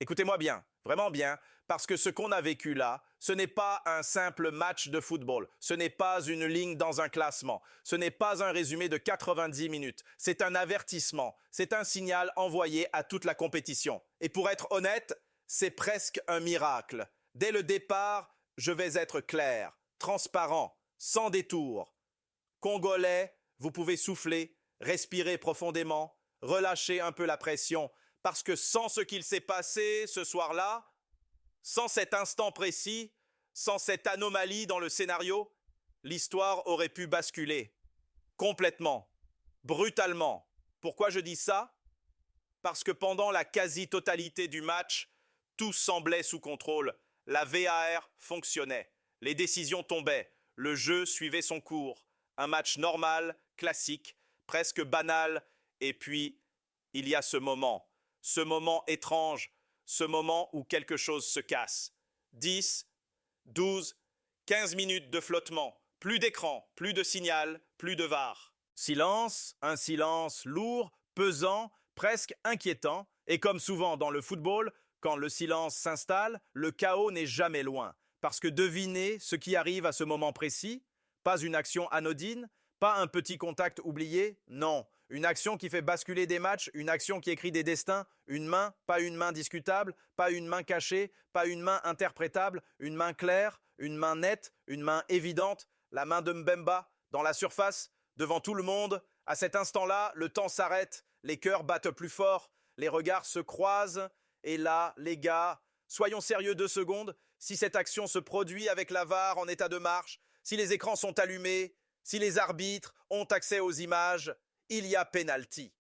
Écoutez-moi bien, vraiment bien, parce que ce qu'on a vécu là, ce n'est pas un simple match de football, ce n'est pas une ligne dans un classement, ce n'est pas un résumé de 90 minutes, c'est un avertissement, c'est un signal envoyé à toute la compétition. Et pour être honnête, c'est presque un miracle. Dès le départ, je vais être clair, transparent, sans détour. Congolais, vous pouvez souffler, respirer profondément, relâcher un peu la pression, parce que sans ce qu'il s'est passé ce soir-là, sans cet instant précis, sans cette anomalie dans le scénario, l'histoire aurait pu basculer complètement, brutalement. Pourquoi je dis ça? Parce que pendant la quasi-totalité du match, tout semblait sous contrôle. La VAR fonctionnait, les décisions tombaient, le jeu suivait son cours. Un match normal, classique, presque banal, et puis il y a ce moment étrange, ce moment où quelque chose se casse. 10, 12, 15 minutes de flottement, plus d'écran, plus de signal, plus de VAR. Silence, un silence lourd, pesant, presque inquiétant, et comme souvent dans le football, quand le silence s'installe, le chaos n'est jamais loin, parce que devinez ce qui arrive à ce moment précis? Pas une action anodine, pas un petit contact oublié, non. Une action qui fait basculer des matchs, une action qui écrit des destins, une main, pas une main discutable, pas une main cachée, pas une main interprétable, une main claire, une main nette, une main évidente, la main de Mbemba, dans la surface, devant tout le monde. À cet instant-là, le temps s'arrête, les cœurs battent plus fort, les regards se croisent, et là, les gars, soyons sérieux 2 secondes, si cette action se produit avec la VAR en état de marche, si les écrans sont allumés, si les arbitres ont accès aux images, il y a penalty.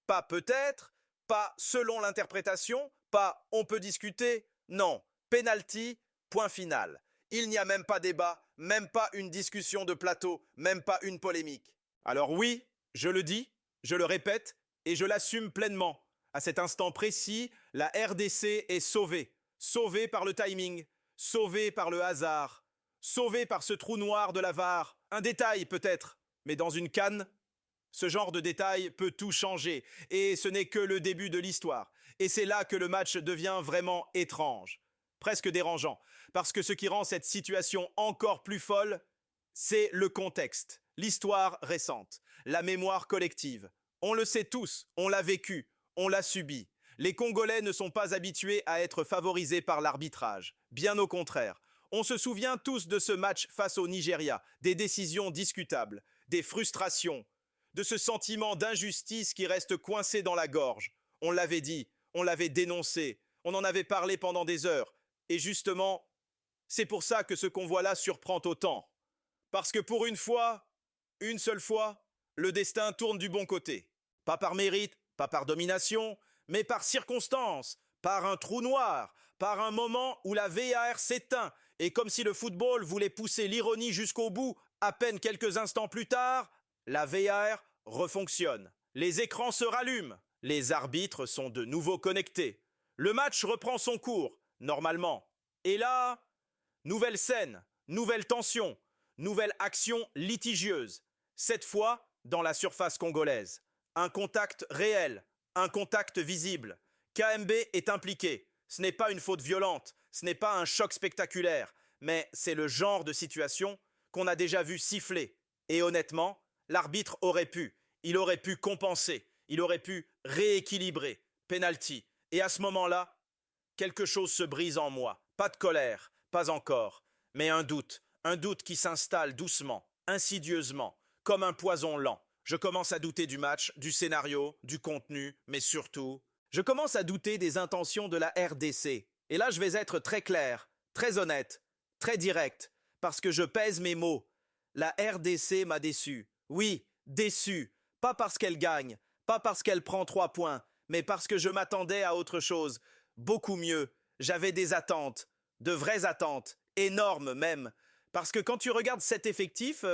Pas peut-être, pas selon l'interprétation, pas on peut discuter, non, penalty, point final. Il n'y a même pas débat, même pas une discussion de plateau, même pas une polémique. Alors oui, je le dis, je le répète, et je l'assume pleinement. À cet instant précis, la RDC est sauvée. Sauvée par le timing, sauvée par le hasard, sauvée par ce trou noir de la VAR. Un détail peut-être, mais dans une CAN, ce genre de détail peut tout changer, et ce n'est que le début de l'histoire. Et c'est là que le match devient vraiment étrange, presque dérangeant, parce que ce qui rend cette situation encore plus folle, c'est le contexte, l'histoire récente, la mémoire collective. On le sait tous, on l'a vécu, on l'a subi. Les Congolais ne sont pas habitués à être favorisés par l'arbitrage, bien au contraire. On se souvient tous de ce match face au Nigeria, des décisions discutables, des frustrations, de ce sentiment d'injustice qui reste coincé dans la gorge. On l'avait dit, on l'avait dénoncé, on en avait parlé pendant des heures. Et justement, c'est pour ça que ce qu'on voit là surprend autant. Parce que pour une fois, une seule fois, le destin tourne du bon côté. Pas par mérite, pas par domination, mais par circonstance, par un trou noir, par un moment où la VAR s'éteint, et comme si le football voulait pousser l'ironie jusqu'au bout, à peine quelques instants plus tard, la VAR refonctionne. Les écrans se rallument. Les arbitres sont de nouveau connectés. Le match reprend son cours, normalement. Et là, nouvelle scène, nouvelle tension, nouvelle action litigieuse. Cette fois, dans la surface congolaise. Un contact réel, un contact visible. KMB est impliqué. Ce n'est pas une faute violente, ce n'est pas un choc spectaculaire, mais c'est le genre de situation qu'on a déjà vu siffler. Et honnêtement, l'arbitre il aurait pu compenser, il aurait pu rééquilibrer, penalty. Et à ce moment-là, quelque chose se brise en moi. Pas de colère, pas encore, mais un doute qui s'installe doucement, insidieusement, comme un poison lent. Je commence à douter du match, du scénario, du contenu, mais surtout, je commence à douter des intentions de la RDC. Et là, je vais être très clair, très honnête, très direct, parce que je pèse mes mots. La RDC m'a déçu. Oui, déçu. Pas parce qu'elle gagne, pas parce qu'elle prend 3 points, mais parce que je m'attendais à autre chose. Beaucoup mieux. J'avais des attentes, de vraies attentes, énormes même. Parce que quand tu regardes cet effectif,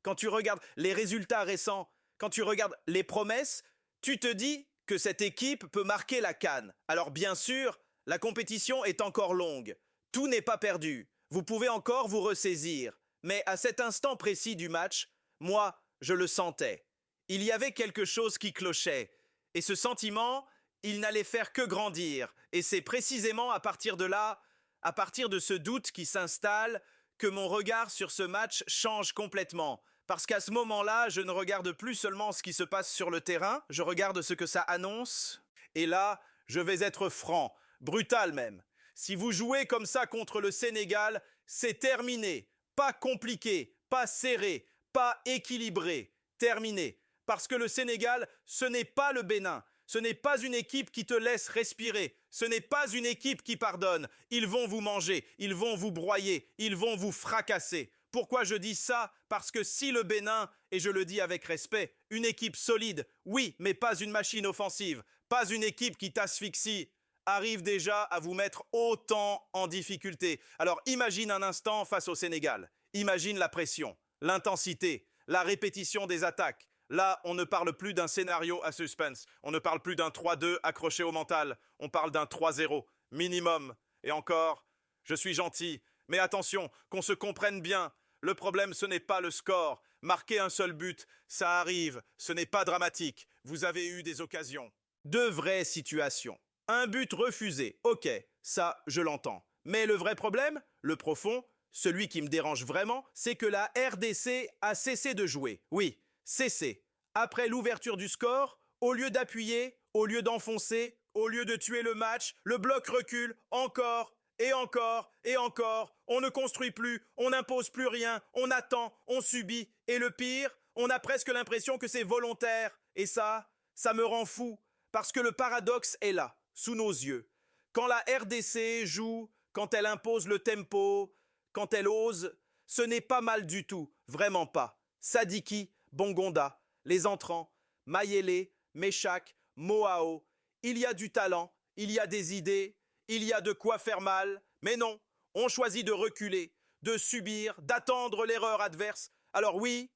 quand tu regardes les résultats récents, quand tu regardes les promesses, tu te dis que cette équipe peut marquer la CAN. Alors bien sûr, la compétition est encore longue. Tout n'est pas perdu. Vous pouvez encore vous ressaisir. Mais à cet instant précis du match, moi, je le sentais. Il y avait quelque chose qui clochait. Et ce sentiment, il n'allait faire que grandir. Et c'est précisément à partir de là, à partir de ce doute qui s'installe, que mon regard sur ce match change complètement. Parce qu'à ce moment-là, je ne regarde plus seulement ce qui se passe sur le terrain, je regarde ce que ça annonce. Et là, je vais être franc, brutal même. Si vous jouez comme ça contre le Sénégal, c'est terminé. Pas compliqué, pas serré, pas équilibré. Terminé. Parce que le Sénégal, ce n'est pas le Bénin. Ce n'est pas une équipe qui te laisse respirer. Ce n'est pas une équipe qui pardonne. Ils vont vous manger, ils vont vous broyer, ils vont vous fracasser. Pourquoi je dis ça? Parce que si le Bénin, et je le dis avec respect, une équipe solide, oui, mais pas une machine offensive, pas une équipe qui t'asphyxie, arrive déjà à vous mettre autant en difficulté. Alors imagine un instant face au Sénégal. Imagine la pression, l'intensité, la répétition des attaques. Là, on ne parle plus d'un scénario à suspense. On ne parle plus d'un 3-2 accroché au mental. On parle d'un 3-0 minimum. Et encore, je suis gentil, mais attention, qu'on se comprenne bien. Le problème, ce n'est pas le score. Marquer un seul but, ça arrive. Ce n'est pas dramatique. Vous avez eu des occasions. Deux vraies situations. Un but refusé. Ok, ça, je l'entends. Mais le vrai problème, le profond, celui qui me dérange vraiment, c'est que la RDC a cessé de jouer. Oui, cessé. Après l'ouverture du score, au lieu d'appuyer, au lieu d'enfoncer, au lieu de tuer le match, le bloc recule encore et encore et encore. On ne construit plus, on n'impose plus rien, on attend, on subit. Et le pire, on a presque l'impression que c'est volontaire. Et ça me rend fou. Parce que le paradoxe est là, sous nos yeux. Quand la RDC joue, quand elle impose le tempo, quand elle ose, ce n'est pas mal du tout, vraiment pas. Sadiki, Bongonda, les entrants, Mayele, Meshak, Moao, il y a du talent, il y a des idées, il y a de quoi faire mal, mais non, on choisit de reculer, de subir, d'attendre l'erreur adverse. Alors oui,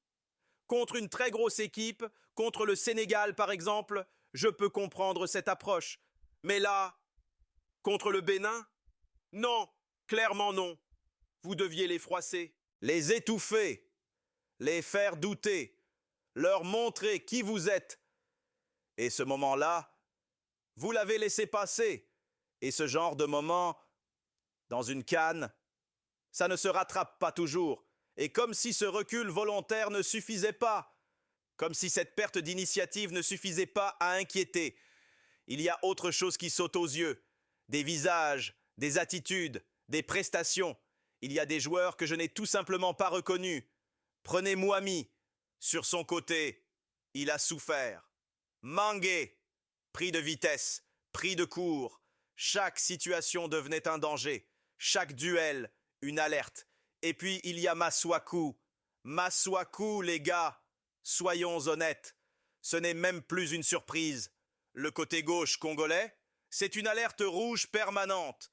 contre une très grosse équipe, contre le Sénégal par exemple, je peux comprendre cette approche. Mais là, contre le Bénin, non, clairement non. Vous deviez les froisser, les étouffer, les faire douter, leur montrer qui vous êtes. Et ce moment-là, vous l'avez laissé passer. Et ce genre de moment, dans une CAN, ça ne se rattrape pas toujours. Et comme si ce recul volontaire ne suffisait pas, comme si cette perte d'initiative ne suffisait pas à inquiéter, il y a autre chose qui saute aux yeux. Des visages, des attitudes, des prestations. Il y a des joueurs que je n'ai tout simplement pas reconnus. Prenez Mouami. Sur son côté, il a souffert. Mangué, pris de vitesse, pris de court. Chaque situation devenait un danger. Chaque duel, une alerte. Et puis il y a Masuaku. Masuaku, les gars. Soyons honnêtes. Ce n'est même plus une surprise. Le côté gauche congolais, c'est une alerte rouge permanente.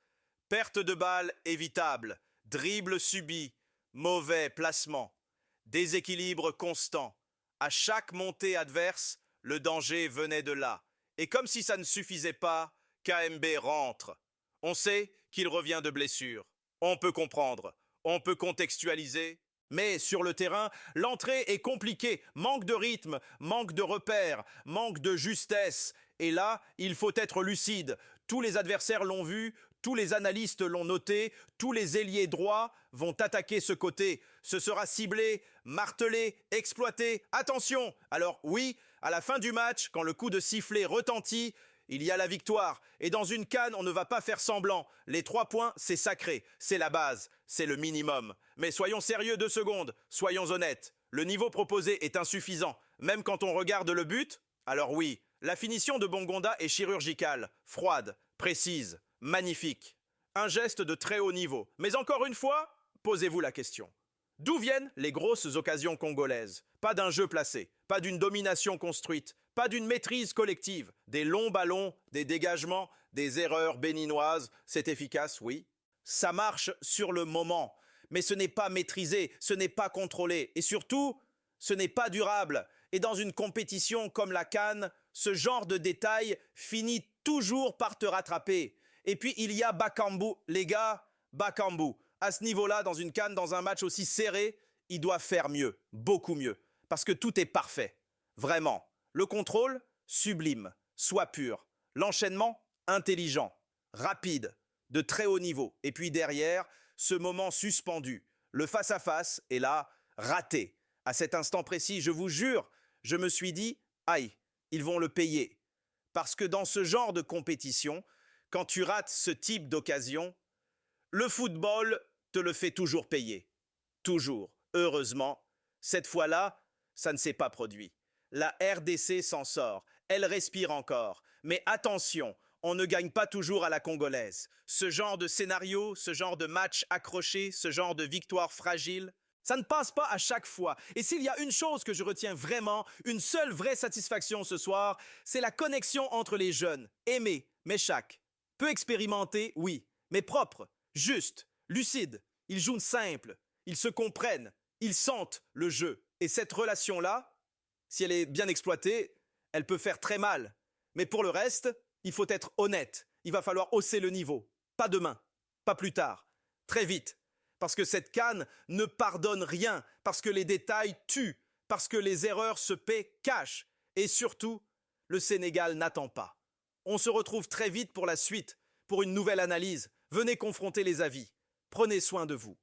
Perte de balle évitable, dribble subi, mauvais placement, déséquilibre constant. À chaque montée adverse, le danger venait de là. Et comme si ça ne suffisait pas, KMB rentre. On sait qu'il revient de blessure. On peut comprendre, on peut contextualiser. Mais sur le terrain, l'entrée est compliquée. Manque de rythme, manque de repères, manque de justesse. Et là, il faut être lucide. Tous les adversaires l'ont vu, tous les analystes l'ont noté, tous les ailiers droits vont attaquer ce côté. Ce sera ciblé, martelé, exploité. Attention! Alors oui, à la fin du match, quand le coup de sifflet retentit, il y a la victoire. Et dans une CAN, on ne va pas faire semblant. Les 3 points, c'est sacré. C'est la base. C'est le minimum. Mais soyons sérieux 2 secondes. Soyons honnêtes. Le niveau proposé est insuffisant. Même quand on regarde le but, alors oui, la finition de Bongonda est chirurgicale, froide, précise, magnifique. Un geste de très haut niveau. Mais encore une fois, posez-vous la question. D'où viennent les grosses occasions congolaises? Pas d'un jeu placé, pas d'une domination construite, pas d'une maîtrise collective. Des longs ballons, des dégagements, des erreurs béninoises. C'est efficace, oui. Ça marche sur le moment. Mais ce n'est pas maîtrisé, ce n'est pas contrôlé. Et surtout, ce n'est pas durable. Et dans une compétition comme la CAN, ce genre de détail finit toujours par te rattraper. Et puis il y a Bakambu. Les gars, Bakambu. À ce niveau-là, dans une CAN, dans un match aussi serré, il doit faire mieux, beaucoup mieux. Parce que tout est parfait. Vraiment. Le contrôle, sublime. Sois pur. L'enchaînement, intelligent, rapide, de très haut niveau. Et puis derrière, ce moment suspendu, le face-à-face, est là, raté. À cet instant précis, je vous jure, je me suis dit, aïe, ils vont le payer. Parce que dans ce genre de compétition, quand tu rates ce type d'occasion, le football te le fait toujours payer. Toujours. Heureusement, cette fois-là, ça ne s'est pas produit. La RDC s'en sort. Elle respire encore. Mais attention, on ne gagne pas toujours à la congolaise. Ce genre de scénario, ce genre de match accroché, ce genre de victoire fragile, ça ne passe pas à chaque fois. Et s'il y a une chose que je retiens vraiment, une seule vraie satisfaction ce soir, c'est la connexion entre les jeunes. Aimé, Méchac. Peu expérimenté, oui, mais propre, juste, lucide. Ils jouent simple, ils se comprennent, ils sentent le jeu. Et cette relation-là, si elle est bien exploitée, elle peut faire très mal. Mais pour le reste, il faut être honnête. Il va falloir hausser le niveau. Pas demain, pas plus tard, très vite. Parce que cette CAN ne pardonne rien, parce que les détails tuent, parce que les erreurs se paient cash. Et surtout, le Sénégal n'attend pas. On se retrouve très vite pour la suite, pour une nouvelle analyse. Venez confronter les avis. Prenez soin de vous.